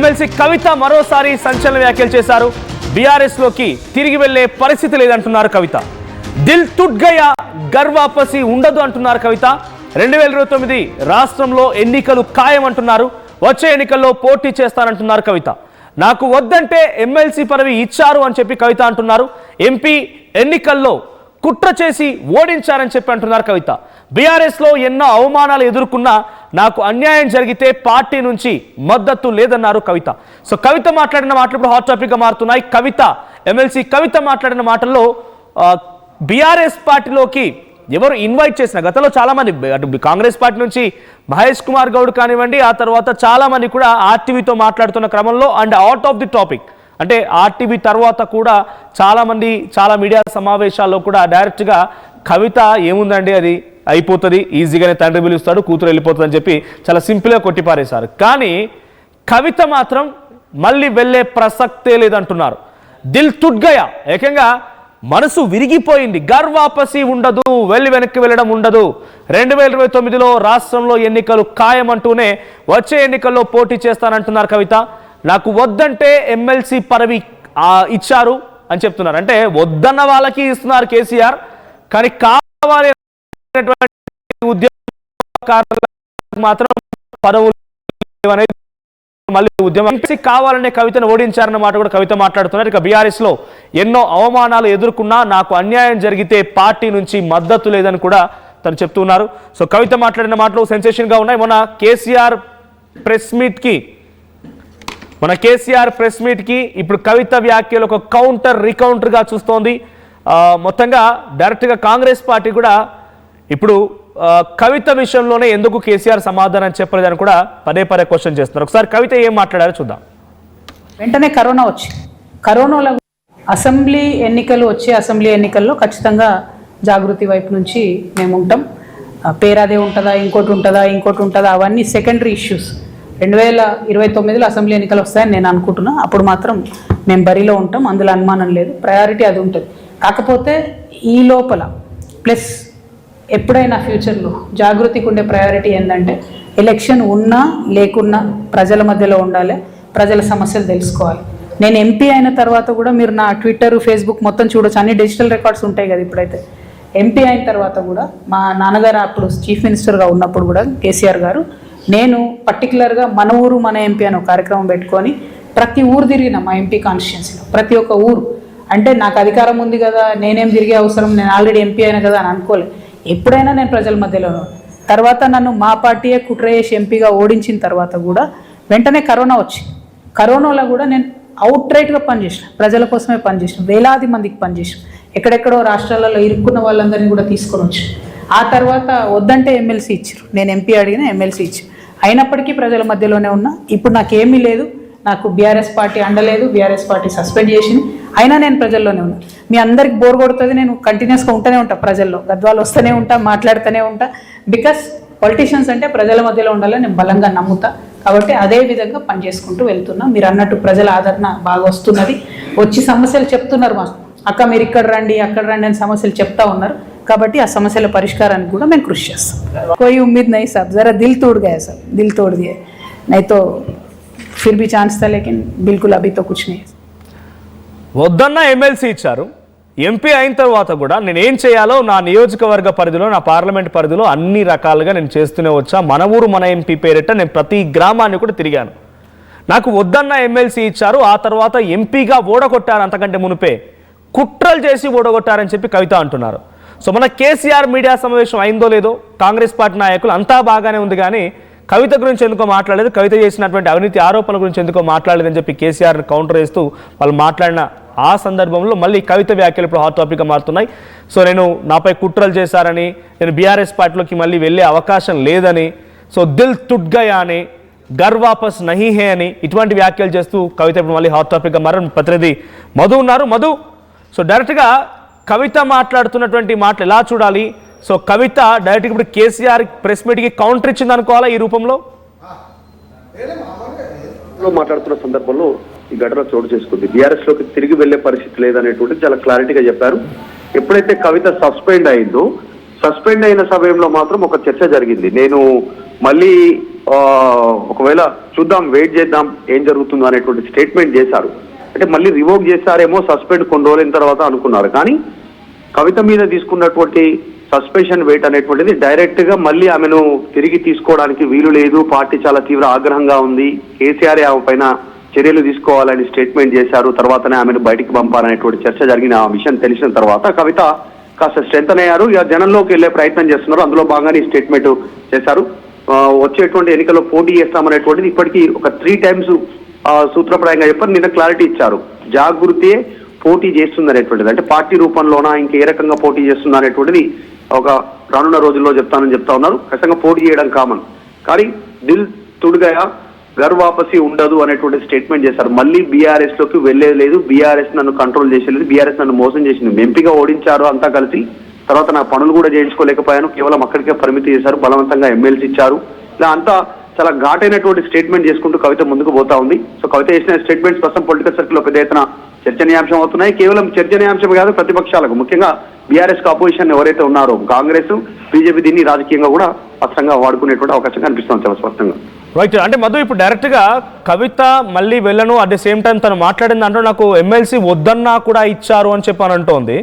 MLC కవిత మరోసారి సంచలన వ్యాఖ్యలు చేశారు. బీఆర్ఎస్ లోకి తిరిగి వెళ్లే పరిస్థితి లేదంటున్నారు కవిత. దిల్ టుట్ గయా ఘర్ వాపసి ఉండదు అంటున్నారు కవిత. 2029 రాష్ట్రంలో ఎన్నికలు ఖాయం అంటున్నారు. వచ్చే ఎన్నికల్లో పోటీ చేస్తానంటున్నారు కవిత. నాకు వద్దంటే ఎమ్మెల్సీ పదవి ఇచ్చారు అని చెప్పి కవిత అంటున్నారు. ఎంపీ ఎన్నికల్లో కుట్ర చేసి ఓడించారని చెప్పి అంటున్నారు కవిత. బీఆర్ఎస్ లో ఎన్నో అవమానాలు ఎదుర్కొన్నా నాకు అన్యాయం జరిగితే పార్టీ నుంచి మద్దతు లేదన్నారు కవిత. సో కవిత మాట్లాడిన మాటలు ఇప్పుడు హాట్ టాపిక్ గా మారుతున్నాయి. కవిత ఎమ్మెల్సీ కవిత మాట్లాడిన మాటల్లో బీఆర్ఎస్ పార్టీలోకి ఎవరు ఇన్వైట్ చేసిన గతంలో చాలా మంది అటు కాంగ్రెస్ పార్టీ నుంచి మహేష్ కుమార్ గౌడ్ కానివ్వండి, ఆ తర్వాత చాలా మంది కూడా ఆర్టీవీతో మాట్లాడుతున్న క్రమంలో and out of the topic అంటే ఆర్టీవీ తర్వాత కూడా చాలా మంది చాలా మీడియా సమావేశాల్లో కూడా డైరెక్ట్గా కవిత ఏముందండి అది అయిపోతుంది, ఈజీగానే తండ్రి పిలుస్తాడు కూతురు వెళ్ళిపోతుంది అని చెప్పి చాలా సింపుల్గా కొట్టిపారేశారు. కానీ కవిత మాత్రం మళ్ళీ వెళ్ళే ప్రసక్తే లేదంటున్నారు. దిల్ టుట్ గయా, ఏకంగా మనసు విరిగిపోయింది, ఘర్ వాపసి ఉండదు, వెనక్కి వెళ్ళడం ఉండదు, 2029లో రాష్ట్రంలో ఎన్నికలు ఖాయమంటూనే వచ్చే ఎన్నికల్లో పోటీ చేస్తానంటున్నారు కవిత. నాకు వద్దంటే ఎమ్మెల్సీ పదవి ఇచ్చారు అని చెప్తున్నారు. అంటే వద్దన్న వాళ్ళకి ఇస్తున్నారు కేసీఆర్, కానీ కావాలి ఉద్యమకారులకు మాత్రం పదవులు అనేది మళ్ళీ ఉద్యమం కావాలనే కవితను ఓడించారన్న మాట కూడా కవిత మాట్లాడుతున్నారు. ఇక బీఆర్ఎస్ లో ఎన్నో అవమానాలు ఎదుర్కొన్నా నాకు అన్యాయం జరిగితే పార్టీ నుంచి మద్దతు లేదని కూడా తను చెప్తున్నారు. సో కవిత మాట్లాడిన మాటలు సెన్సేషన్ గా ఉన్నాయి. మొన్న కేసీఆర్ ప్రెస్ మీట్ కి ఇప్పుడు కవిత వ్యాఖ్యలు ఒక రీకౌంటర్ గా చూస్తోంది. మొత్తంగా డైరెక్ట్ గా కాంగ్రెస్ పార్టీ కూడా ఇప్పుడు కవిత విషయంలోనే ఎందుకు కేసీఆర్ సమాధానం చెప్పలేదని కూడా పదే క్వశ్చన్ చేస్తున్నారు. ఒకసారి కవిత ఏం మాట్లాడారో చూద్దాం. వెంటనే కరోనాలో అసెంబ్లీ ఎన్నికల్లో ఖచ్చితంగా జాగృతి వైపు నుంచి మేము ఉంటాం. పేరాదే ఉంటుందా ఇంకోటి ఉంటుందా అవన్నీ సెకండరీ ఇష్యూస్. 2029లో అసెంబ్లీ ఎన్నికలు వస్తాయని నేను అనుకుంటున్నా. అప్పుడు మాత్రం మేము బరిలో ఉంటాం, అందులో అనుమానం లేదు. ప్రయారిటీ అది ఉంటుంది. కాకపోతే ఈ లోపల ప్లస్ ఎప్పుడైనా ఫ్యూచర్లో జాగృతికి ఉండే ప్రయారిటీ ఏంటంటే ఎలక్షన్ ఉన్నా లేకున్నా ప్రజల మధ్యలో ఉండాలి, ప్రజల సమస్యలు తెలుసుకోవాలి. నేను ఎంపీ అయిన తర్వాత కూడా మీరు నా ట్విట్టర్ ఫేస్బుక్ మొత్తం చూడొచ్చు, అన్ని డిజిటల్ రికార్డ్స్ ఉంటాయి కదా. ఇప్పుడైతే ఎంపీ అయిన తర్వాత కూడా మా నాన్నగారు అప్పుడు చీఫ్ మినిస్టర్గా ఉన్నప్పుడు కూడా కేసీఆర్ గారు నేను పర్టికులర్గా మన ఊరు మన ఎంపీ అనే ఒక కార్యక్రమం పెట్టుకొని ప్రతి ఊరు తిరిగిన మా ఎంపీ కాన్స్టిట్యున్సీలో ప్రతి ఒక్క ఊరు. అంటే నాకు అధికారం ఉంది కదా, నేనేం తిరిగే అవసరం, నేను ఆల్రెడీ ఎంపీ అయినా కదా అని అనుకోలేదు. ఎప్పుడైనా నేను ప్రజల మధ్యలో తర్వాత నన్ను మా పార్టీయే కుట్ర చేసి ఎంపీగా ఓడించిన తర్వాత కూడా వెంటనే కరోనాలో కూడా నేను అవుట్రైట్గా పనిచేసిన, ప్రజల కోసమే పనిచేసిన, వేలాది మందికి పనిచేసిన, ఎక్కడెక్కడో రాష్ట్రాలలో ఇరుక్కున్న వాళ్ళందరినీ కూడా తీసుకొని వచ్చి ఆ తర్వాత వద్దంటే ఎమ్మెల్సీ ఇచ్చారు. నేను ఎంపీ అడిగిన ఎమ్మెల్సీ ఇచ్చారు. అయినప్పటికీ ప్రజల మధ్యలోనే ఉన్నా. ఇప్పుడు నాకేమీ లేదు, నాకు బీఆర్ఎస్ పార్టీ అండలేదు, బీఆర్ఎస్ పార్టీ సస్పెండ్ చేసింది, అయినా నేను ప్రజల్లోనే ఉన్నా. మీ అందరికి బోర్ కొడుతుంది, నేను కంటిన్యూస్గా ఉంటూనే ఉంటా ప్రజల్లో, గద్వాలు వస్తూనే ఉంటా, మాట్లాడుతూనే ఉంటా. బికాస్ పొలిటీషియన్స్ అంటే ప్రజల మధ్యలో ఉండాలని నేను బలంగా నమ్ముతా. కాబట్టి అదే విధంగా పనిచేసుకుంటూ వెళ్తున్నా. మీరు అన్నట్టు ప్రజల ఆదరణ బాగా వస్తున్నది. వచ్చి సమస్యలు చెప్తున్నారు, మా అక్క మీరు ఇక్కడ రండి అక్కడ రండి అని సమస్యలు చెప్తా ఉన్నారు. కాబట్టి ఆ సమస్యల పరిష్కారానికి కూడా మేము కృషి చేస్తాం. कोई उम्मीद नहीं साहब, जरा दिल टूट गया सब, दिल तोड़ दिए, नहीं तो फिर भी चांस था, लेकिन बिल्कुल अभी तो कुछ नहीं है. వద్దన్న ఎమ్మెల్సీ ఇచ్చారు, ఎంపీ అయిన తర్వాత కూడా నేను ఏం చేయాలో నా నియోజకవర్గ పరిధిలో నా పార్లమెంట్ పరిధిలో అన్ని రకాలుగా నేను చేస్తూనే వచ్చా. మన ఊరు మన ఎంపీ పేరిట నేను ప్రతి గ్రామాన్ని కూడా తిరిగాను. నాకు వద్దన్న ఎమ్మెల్సీ ఇచ్చారు, ఆ తర్వాత ఎంపీగా ఓడగొట్టారు, అంతకంటే మునిపే కుట్రలు చేసి ఓడగొట్టారని చెప్పి కవిత అంటున్నారు. సో మన కేసీఆర్ మీడియా సమావేశం అయిందో లేదో కాంగ్రెస్ పార్టీ నాయకులు అంతా బాగానే ఉంది, కానీ కవిత గురించి ఎందుకో మాట్లాడలేదు, కవిత చేసినటువంటి అవినీతి ఆరోపణల గురించి ఎందుకో మాట్లాడలేదని చెప్పి కేసీఆర్ని కౌంటర్ చేస్తూ వాళ్ళు మాట్లాడిన ఆ సందర్భంలో మళ్ళీ కవిత వ్యాఖ్యలు ఇప్పుడు హాట్ టాపిక్గా మారుతున్నాయి. సో నేను నాపై కుట్రలు చేశారని, నేను బీఆర్ఎస్ పార్టీలోకి మళ్ళీ వెళ్ళే అవకాశం లేదని, సో దిల్ టుట్ గయా అని, ఘర్ వాపస్ నహీ హే అని ఇటువంటి వ్యాఖ్యలు చేస్తూ కవిత ఇప్పుడు మళ్ళీ హాట్ టాపిక్గా మారని ప్రతినిధి మధు ఉన్నారు. మధు, సో డైరెక్ట్గా కవిత మాట్లాడుతున్నటువంటి మాటలు ఎలా చూడాలి? సో కవిత డైరెక్ట్గా ఇప్పుడు కేసీఆర్ ప్రెస్ మీట్కి కౌంటర్ ఇచ్చింది అనుకోవాలా ఈ రూపంలో? మాట్లాడుతున్న సందర్భంలో ఈ ఘటన చోటు చేసుకుంది. బీఆర్ఎస్ లోకి తిరిగి వెళ్లే పరిస్థితి లేదనేటువంటి చాలా క్లారిటీగా చెప్పారు. ఎప్పుడైతే కవిత సస్పెండ్ అయిన సమయంలో మాత్రం ఒక చర్చ జరిగింది. నేను మళ్ళీ ఒకవేళ చూద్దాం, వెయిట్ చేద్దాం ఏం జరుగుతుందో అనేటువంటి స్టేట్మెంట్ చేశారు. అంటే మళ్ళీ రివోక్ చేస్తారేమో, సస్పెండ్ కొన్ని రోజులైన తర్వాత అనుకున్నారు. కానీ కవిత మీద తీసుకున్నటువంటి సస్పెన్షన్ వెయిట్ అనేటువంటిది డైరెక్ట్ గా మళ్ళీ ఆమెను తిరిగి తీసుకోవడానికి వీలు లేదు. పార్టీ చాలా తీవ్ర ఆగ్రహంగా ఉంది. కేసీఆర్ ఆమె పైన చర్యలు తీసుకోవాలని స్టేట్మెంట్ చేశారు. తర్వాతనే ఆమెను బయటికి పంపాలనేటువంటి చర్చ జరిగిన ఆ విషయం తెలిసిన తర్వాత కవిత కాస్త స్ట్రెంత్ అయ్యారు. ఇక జనంలోకి వెళ్లే ప్రయత్నం చేస్తున్నారు. అందులో భాగంగానే ఈ స్టేట్మెంట్ చేశారు. వచ్చేటువంటి ఎన్నికల్లో పోటీ చేస్తామనేటువంటిది ఇప్పటికీ ఒక 3 times సూత్రప్రాయంగా చెప్పారు. నిన్న క్లారిటీ ఇచ్చారు. జాగృతే పోటీ చేస్తుంది అనేటువంటిది, అంటే పార్టీ రూపంలోనా ఇంకే రకంగా పోటీ చేస్తుంది అనేటువంటిది ఒక రానున్న రోజుల్లో చెప్తానని చెప్తా ఉన్నారు. ఖచ్చితంగా పోటీ చేయడం కామన్, కానీ దిల్ తుడ్గయా గర్ వాపసి ఉండదు అనేటువంటి స్టేట్మెంట్ చేశారు. మళ్ళీ బీఆర్ఎస్ లోకి వెళ్లేది లేదు, బీఆర్ఎస్ నన్ను కంట్రోల్ చేసేది, బీఆర్ఎస్ నన్ను మోసం చేసింది, ఎంపీగా ఓడించారు అంతా కలిసి. తర్వాత నా పనులు కూడా చేయించుకోలేకపోయాను, కేవలం అక్కడికే పరిమితి చేశారు, బలవంతంగా ఎమ్మెల్సీ ఇచ్చారు. ఇలా అంతా చాలా ఘాటైనటువంటి స్టేట్మెంట్ చేసుకుంటూ కవిత ముందుకు పోతా ఉంది. సో కవిత చేసిన స్టేట్మెంట్స్ ప్రస్తుతం పొలిటికల్ సర్కిల్ లో పెద్ద ఎత్తున చర్చనీయాంశం అవుతున్నాయి. కేవలం చర్చనీయాంశం కాదు, ప్రతిపక్షాలకు ముఖ్యంగా బీఆర్ఎస్ కు అపోజిషన్ ఎవరైతే ఉన్నారో కాంగ్రెస్, బీజేపీ దీన్ని రాజకీయంగా కూడా అస్త్రంగా వాడుకునేటువంటి అవకాశం కనిపిస్తుంది చాలా స్పష్టంగా. రైట్. అంటే మధు, ఇప్పుడు డైరెక్ట్ గా కవిత మళ్ళీ వెళ్ళను, అట్ ద సేమ్ టైం తను మాట్లాడిన దాంట్లో నాకు ఎమ్మెల్సీ వద్దన్నా కూడా ఇచ్చారు అని చెప్పని అంటోంది.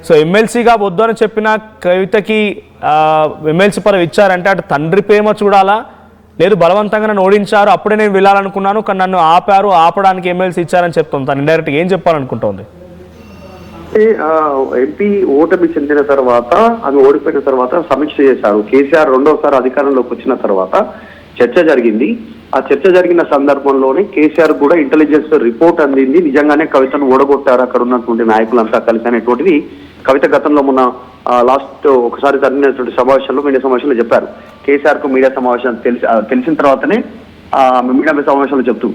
సో ఎమ్మెల్సీగా వద్దు అని చెప్పిన కవితకి ఎమ్మెల్సీ పదవి ఇచ్చారంటే అటు తండ్రి ప్రేమ చూడాలా, లేదు బలవంతంగా నన్ను ఓడించారు అప్పుడే నేను వెళ్ళాలనుకున్నాను కానీ నన్ను ఆపారు, ఆపడానికి ఎమ్మెల్సీ ఇచ్చారని చెప్తుంది. తను ఇండైరెక్ట్గా ఏం చెప్పాలనుకుంటోంది? ఎంపీ ఓటమి చెందిన తర్వాత, ఆమె ఓడిపోయిన తర్వాత సమీక్ష చేశారు. కేసీఆర్ రెండోసారి అధికారంలోకి వచ్చిన తర్వాత చర్చ జరిగింది. ఆ చర్చ జరిగిన సందర్భంలోనే కేసీఆర్ కూడా ఇంటెలిజెన్స్ రిపోర్ట్ అందింది. నిజంగానే కవితను ఓడగొట్టారు అక్కడ ఉన్నటువంటి నాయకులంతా కలిసి అనేటువంటిది కవిత గతంలో మొన్న లాస్ట్ ఒకసారి జరిగినటువంటి సమావేశంలో, మీడియా సమావేశంలో చెప్పారు. కేసీఆర్ కు మీడియా సమావేశం తెలిసిన తర్వాతనే మీడియా సమావేశంలో చెప్తూ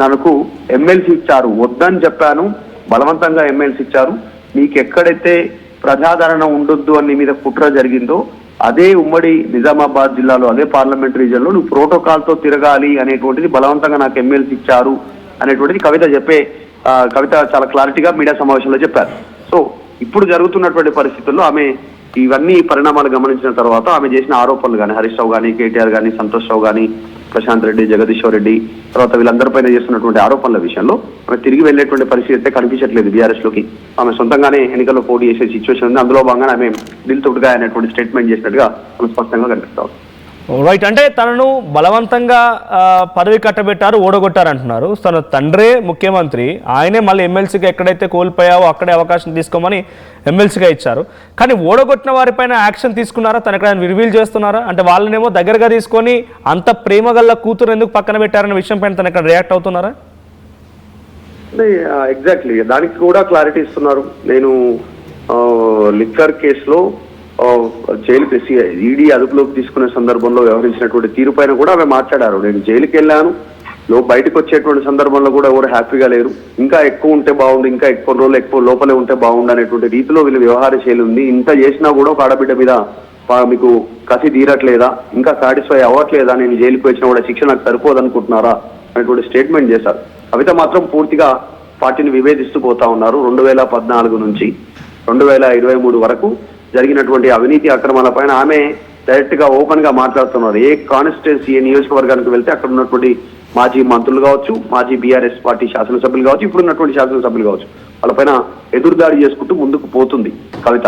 నాకు ఎమ్మెల్సీ ఇచ్చారు, వద్దని చెప్పాను, బలవంతంగా ఎమ్మెల్సీ ఇచ్చారు, మీకు ఎక్కడైతే ప్రజాదరణ ఉండొద్దు అని మీద కుట్ర జరిగిందో అదే ఉమ్మడి నిజామాబాద్ జిల్లాలో, అదే పార్లమెంట్ రీజియన్ లో నువ్వు ప్రోటోకాల్ తో తిరగాలి అనేటువంటిది బలవంతంగా నాకు ఎమ్మెల్సీ ఇచ్చారు అనేటువంటిది కవిత చాలా క్లారిటీగా మీడియా సమావేశంలో చెప్పారు. సో ఇప్పుడు జరుగుతున్నటువంటి పరిస్థితుల్లో ఆమె ఇవన్నీ పరిణామాలు గమనించిన తర్వాత ఆమె చేసిన ఆరోపణలు కానీ, హరీష్ రావు కానీ, కేటీఆర్ కానీ, సంతోష్ రావు కానీ, ప్రశాంత్ రెడ్డి, జగదీశ్వర్ రెడ్డి, తర్వాత వీళ్ళందరిపైన చేస్తున్నటువంటి ఆరోపణల విషయంలో ఆమె తిరిగి వెళ్ళేటువంటి పరిస్థితి అయితే కనిపించట్లేదు బీఆర్ఎస్ లోకి. ఆమె సొంతంగానే ఎన్నికల్లో పోటీ చేసే సిచ్యువేషన్ ఉంది. అందులో భాగంగా ఆమె దిల్ తుడ్గా అనేటువంటి స్టేట్మెంట్ చేసినట్టుగా ఆమె స్పష్టంగా కనిపిస్తాం. రైట్. అంటే తనను బలవంతంగా పదవి కట్టబెట్టారు, ఓడగొట్టారు అంటున్నారు. తన తండ్రే ముఖ్యమంత్రి, ఆయనే మళ్ళీ ఎమ్మెల్సీగా ఎక్కడైతే కోల్పోయావో అక్కడే అవకాశం తీసుకోమని ఎమ్మెల్సీగా ఇచ్చారు. కానీ ఓడగొట్టిన వారిపైన యాక్షన్ తీసుకున్నారా? తన ఎక్కడ రివీల్ చేస్తున్నారా? అంటే వాళ్ళనేమో దగ్గరగా తీసుకొని అంత ప్రేమ గల్ల కూతురు ఎందుకు పక్కన పెట్టారనే విషయం పైన తన ఎక్కడ రియాక్ట్ అవుతున్నారా? ఎగ్జాక్ట్లీ దానికి కూడా క్లారిటీ ఇస్తున్నారు. నేను లిక్కర్ కేసులో జైలుకి ఈడీ అదుపులోకి తీసుకునే సందర్భంలో వ్యవహరించినటువంటి తీరు పైన కూడా ఆమె మాట్లాడారు. నేను జైలుకి వెళ్ళాను, బయటకు వచ్చేటువంటి సందర్భంలో కూడా ఎవరు హ్యాపీగా లేరు, ఇంకా ఎక్కువ ఉంటే బాగుండు, ఇంకా ఎక్కువ రోజులు ఎక్కువ లోపలే ఉంటే బాగుండు అనేటువంటి రీతిలో వీళ్ళు వ్యవహార శైలి ఉంది. ఇంత చేసినా కూడా ఒక ఆడబిడ్డ మీద మీకు కసి తీరట్లేదా, ఇంకా సాటిస్ఫై అవ్వట్లేదా, నేను జైలుకి వచ్చినా కూడా శిక్ష నాకు సరిపోదనుకుంటున్నారా అనేటువంటి స్టేట్మెంట్ చేశారు. కవిత మాత్రం పూర్తిగా పార్టీని విభేదిస్తూ పోతా ఉన్నారు. 2014 నుంచి 2023 వరకు జరిగినటువంటి అవినీతి అక్రమాల పైన ఆమె డైరెక్ట్ గా ఓపెన్ గా మాట్లాడుతున్నారు. ఏ కాన్స్టిట్యున్సీ, ఏ నియోజకవర్గానికి వెళ్తే అక్కడ ఉన్నటువంటి మాజీ మంత్రులు కావచ్చు, మాజీ బీఆర్ఎస్ పార్టీ శాసనసభ్యులు కావచ్చు, ఇప్పుడు ఉన్నటువంటి శాసనసభ్యులు కావచ్చు, వాళ్ళపైన ఎదురుదాడి చేసుకుంటూ ముందుకు పోతుంది కవిత.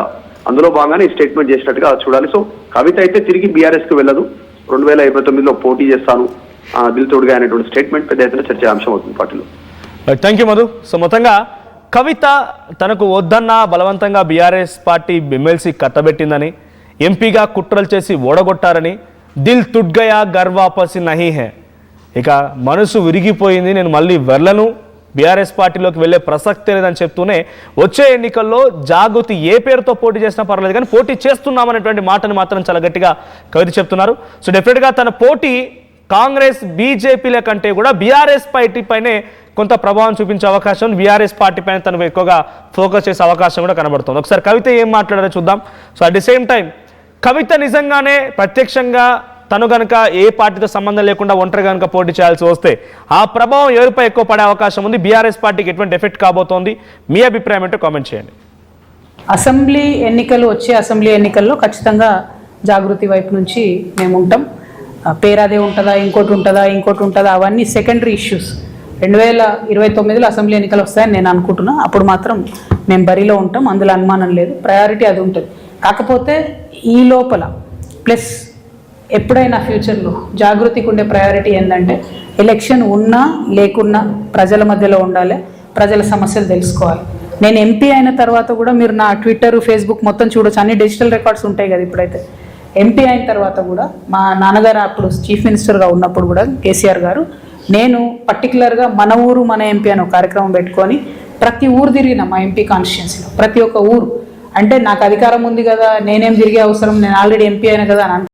అందులో భాగంగానే ఈ స్టేట్మెంట్ చేసినట్టుగా చూడాలి. సో కవిత అయితే తిరిగి బీఆర్ఎస్ కు వెళ్ళదు, 2029లో పోటీ చేస్తాను దిల్ తోడుగా అనేటువంటి స్టేట్మెంట్ పెద్ద ఎత్తున చర్చాంశం అవుతుంది పార్టీలో. Thank you Madhu. సో మొత్తంగా కవిత తనకు వద్దన్న బలవంతంగా బీఆర్ఎస్ పార్టీ ఎమ్మెల్సీ కట్టబెట్టిందని, ఎంపీగా కుట్రలు చేసి ఓడగొట్టారని, దిల్ టుట్ గయా గర్ వాపసి నహీ హై, ఇక మనసు విరిగిపోయింది, నేను మళ్ళీ వెళ్ళను, బీఆర్ఎస్ పార్టీలోకి వెళ్ళే ప్రసక్తే లేదని చెప్తూనే వచ్చే ఎన్నికల్లో జాగృతి ఏ పేరుతో పోటీ చేసినా పర్లేదు కానీ పోటీ చేస్తున్నామనేటువంటి మాటను మాత్రం చాలా గట్టిగా కవిత చెప్తున్నారు. సో డెఫినెట్గా తన పోటీ కాంగ్రెస్ బీజేపీల కంటే కూడా బీఆర్ఎస్ పార్టీ పైనే కొంత ప్రభావం చూపించే అవకాశం, బీఆర్ఎస్ పార్టీ పైన తను ఎక్కువగా ఫోకస్ చేసే అవకాశం కూడా కనబడుతుంది. ఒకసారి కవిత ఏం మాట్లాడారో చూద్దాం. So at the same time Kavitha నిజంగానే ప్రత్యక్షంగా తను కనుక ఏ పార్టీతో సంబంధం లేకుండా ఒంటరి కనుక పోటీ చేయాల్సి వస్తే ఆ ప్రభావం ఎవరిపై ఎక్కువ పడే అవకాశం ఉంది, బీఆర్ఎస్ పార్టీకి ఎటువంటి ఎఫెక్ట్ కాబోతోంది, మీ అభిప్రాయం ఏంటో కామెంట్ చేయండి. వచ్చే అసెంబ్లీ ఎన్నికల్లో ఖచ్చితంగా జాగృతి వైపు నుంచి మేము ఉంటాం. పేరు అదే ఉంటుందా, ఇంకోటి ఉంటుందా, అవన్నీ సెకండరీ ఇష్యూస్. 2029లో అసెంబ్లీ ఎన్నికలు వస్తాయని నేను అనుకుంటున్నా. అప్పుడు మాత్రం మేము బరిలో ఉంటాం, అందులో అనుమానం లేదు. ప్రయారిటీ అది ఉంటుంది. కాకపోతే ఈ లోపల ప్లస్ ఎప్పుడైనా ఫ్యూచర్లో జాగృతికి ఉండే ప్రయారిటీ ఏంటంటే ఎలక్షన్ ఉన్నా లేకున్నా ప్రజల మధ్యలో ఉండాలి, ప్రజల సమస్యలు తెలుసుకోవాలి. నేను ఎంపీ అయిన తర్వాత కూడా మీరు నా ట్విట్టర్, ఫేస్బుక్ మొత్తం చూడొచ్చు, అన్ని డిజిటల్ రికార్డ్స్ ఉంటాయి కదా. ఇప్పుడైతే ఎంపీ అయిన తర్వాత కూడా మా నాన్నగారు అప్పుడు చీఫ్ మినిస్టర్గా ఉన్నప్పుడు కూడా కేసీఆర్ గారు, నేను పర్టికులర్గా మన ఊరు మన ఎంపీ అనే ఒక కార్యక్రమం పెట్టుకొని ప్రతి ఊరు తిరిగిన మా ఎంపీ కాన్స్టిట్యున్సీలో ప్రతి ఒక్క ఊరు. అంటే నాకు అధికారం ఉంది కదా, నేనేం తిరిగే అవసరం, నేను ఆల్రెడీ ఎంపీ అయినా కదా అని